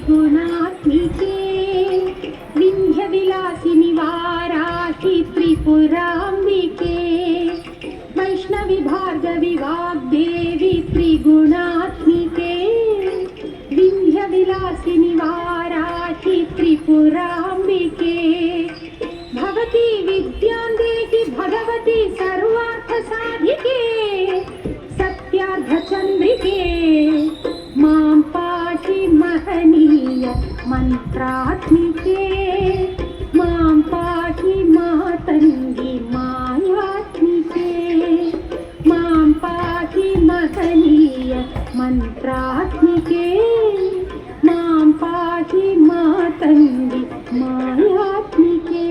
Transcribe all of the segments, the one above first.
त्रिगुणात्मिके विन्ध्यविलासिनि वाराहि त्रिपुराम्बिके वैष्णवि भार्गवि वाग्देवी त्रिगुणात्मिके विन्ध्यविलासिनि वाराहि त्रिपुराम्बिके भवती विद्यां देहि भगवती सर्वार्थसाधिके सत्यार्धचन्द्रिके मां पाहि महनीय मन्त्रात्मिके मां पाहि मातङ्गी मायात्मिके मां पाहि महनीय मन्त्रात्मिके मां पाहि मातङ्गी मायात्मिके।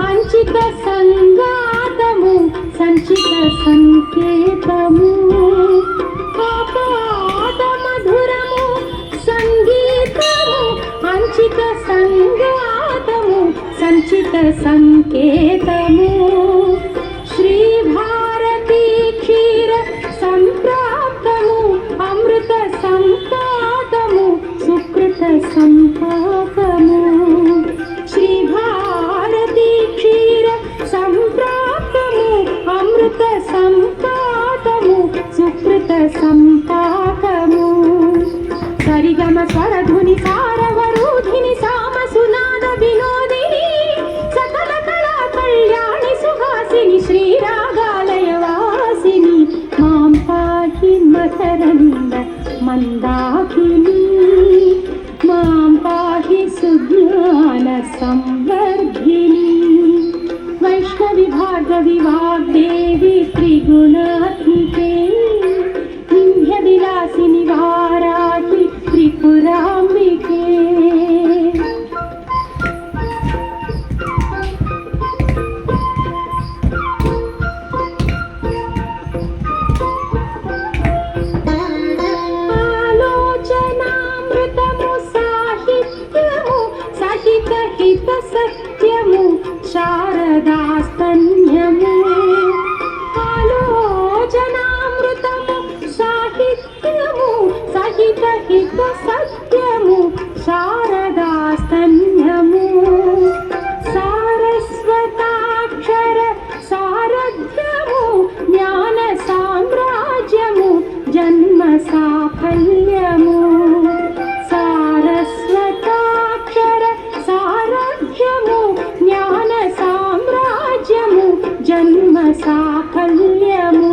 సంచిత సంగాతము సంచిత సంకేతము ఆపాద మధురము సంగీతము అంచిత సంగాతము సంచిత సంకేతము శ్రీ భారతీ క్షీర సంప్రాప్తము అమృత సంపాదము సుకృత సంపాదము శ్రీ భారతీ క్షీర సంప్రాప్తము అమృత సంపాదము సుకృత సంపాదము సరిగమ స్వరధుని సారవరూధిని సామసునాద వినోదిని సకల కళా కళ్యాణి సుహాసిని శ్రీరాగాలయ వాసిని మాం పాహి మకరంద మందాకిని మాం పాహి సుజ్ఞాన సంవర్ధిని వైష్ణవి భార్గవి వాగ్దేవి త్రిగుణాత్మికే వింధ్య విలాసిని వారాహి త్రిపురాంబికే ఆలోచనామృతము సాహిత్యము సహిత హిత సత్యము శారదాస్తన్యము ఆలోచనామృతము సాహిత్యము సహిత హిత సత్యము శారదాస్తన్యము సారస్వతాక్షర సారథ్యము జ్ఞాన సామ్రాజ్యము జన్మ సాఫల్యము సారస్వతాక్షర సారథ్యము జ్ఞాన సామ్రాజ్యము జన్మ సాఫల్యము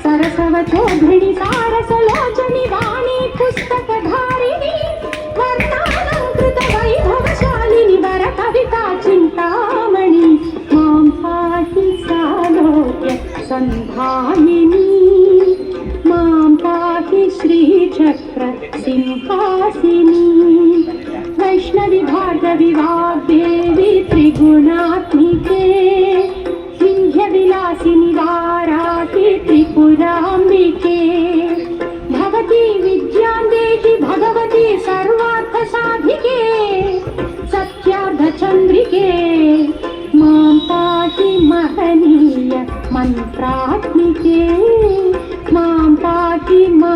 సరసవచోభిణి సారసలోచని వాణి పుస్తకధారిణి వర్ణాలంకృత వైభవశాలిని వర కవితా చింతామణి మాం పాహి సాలోక్య సంధాయిని మాం పాహి శ్రీచక్ర సింహాసిని వైష్ణవి భార్గవి వాగ్దేవి త్రిగుణాత్మికే వింధ్య విలాసిని వారాహి త్రిపురాంబికే భవతి విద్యాం దేహి భగవతి సర్వార్థసాధికే సత్యార్థచంద్రికే మాం పాహి మహనీయ మంత్రాత్మికే మాం పాహి మా